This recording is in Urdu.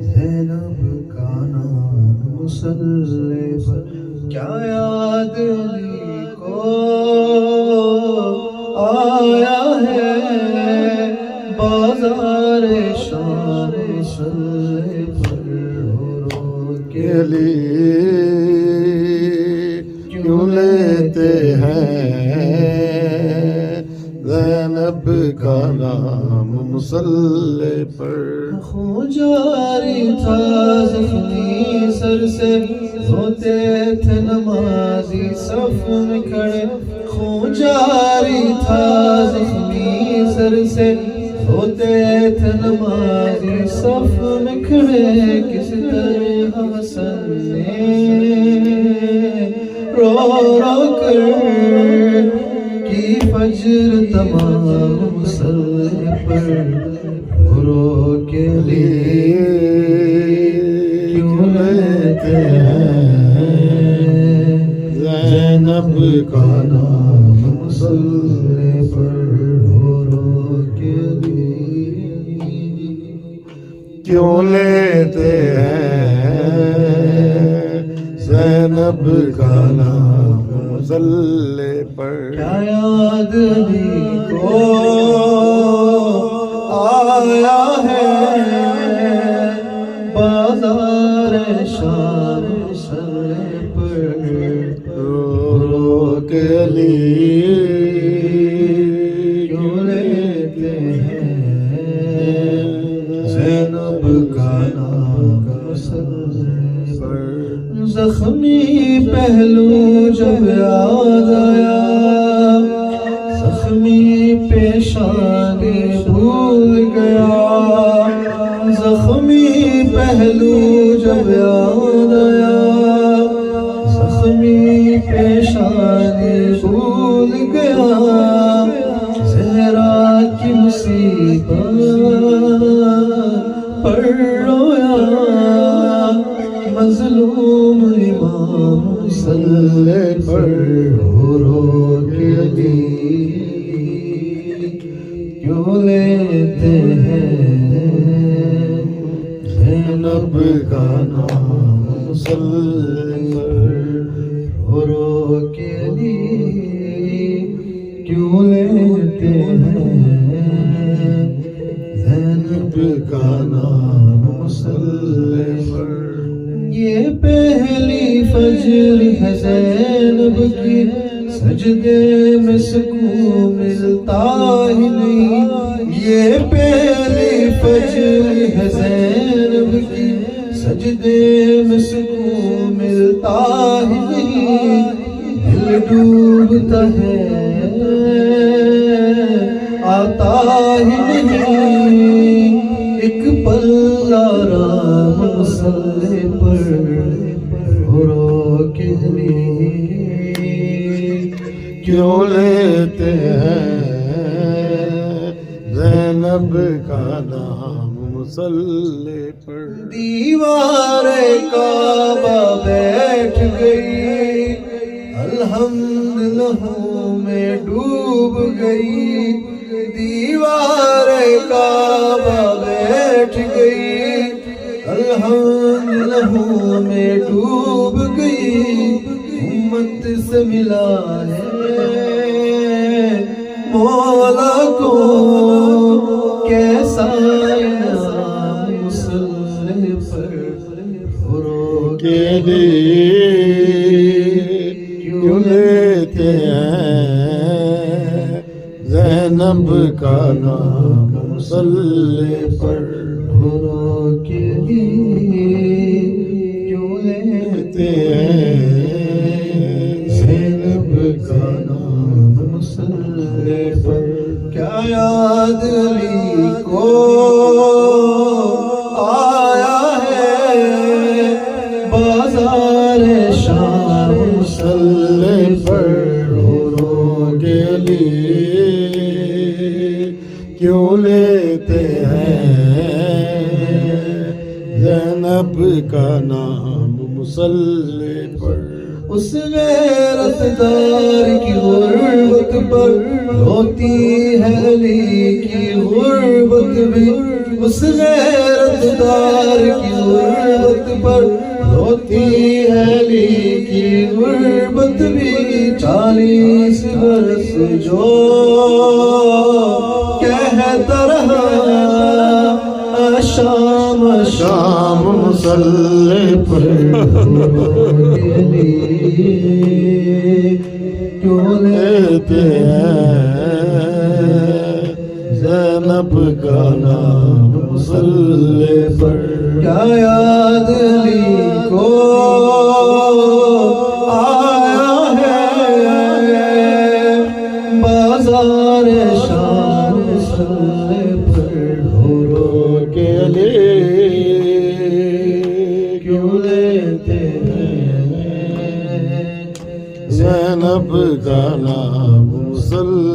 زینب کا نام مصلی پر کیا یاد علی کو آیا ہے بازار شام مصلی پر رو کے لیے کیوں لیتے ہیں زینب کا نام مصلی پر خون جاری تھا زخمی سر سے ہوتے تھے نمازی صف میں کھڑے خون جاری تھا زخمی سر سے ہوتے تھے نمازی صف میں کھڑے کس طرح حسن نے رو رو کر کی فجر تمام مصلی پر رو کے لیے کیوں لیتے ہیں زینب کا نام مصلی پر رو کے لیے کیوں لیتے ہیں زینب کا نام مصلی پر کیا یاد علی کو آیا ہے بازار شام مصلی پر رو کے لیے کیوں لیتے ہیں زینب کا نام مصلی پر زخمی پہلو جب یاد آیا زخمی پیشانی بھول گیا زخمی پہلو جب یاد آیا زخمی پیشانی بھول گیا زہرا کی مصیبت پر رویا مظلوم امام مصلی پر رو کے لیے کیوں لیتے ہیں زینب کا نام مصلی پر رو کے لیے کیوں لیتے ہیں زینب کا نام مصلی پر یہ پہلی فجر ہے زینب کی سجدے میں سکون ملتا ہی نہیں یہ پہلی فجر ہے زینب کی سجدے میں سکون ملتا ہی نہیں دل ڈوبتا ہے آتا ہی نہیں ایک پل آرام مصلی پر رو کے لیے کیوں لیتے ہیں زینب کا نام مصلی پر دیوار کعبہ بیٹھ گئی الحمدللہ میں ڈوب گئی دیوار کعبہ بیٹھ گئی الحمدللہ میں ڈوب گئی امت سے ملا ہے مولا کو کیسا انعام مصلی پر رو کے لیے کیوں لیتے ہیں زینب کا نام مصلی پر رو کے لیے کیوں لیتے ہیں زینب کا نام مصلی پر کیا یاد علی کو آیا ہے بازار شام مصلی پر رو کے لیے کیوں لیتے ہیں زینب کا نام مصلی پر اس غیرت دار کی غربت پر ہوتی ہے علی کی غربت بھی اس غیرت دار کی غربت پر روتی ہے علی کی غربت بھی 40 برس جو کہتا رہا شام شام مسلح پر کیوں لیتے ہیں زینب کا نام مسلح پر کیا یاد علی کو آیا ہے بازار شام مسلح پر رو رو کے علی کیوں لیتے ہیں زینب کا نام مسلح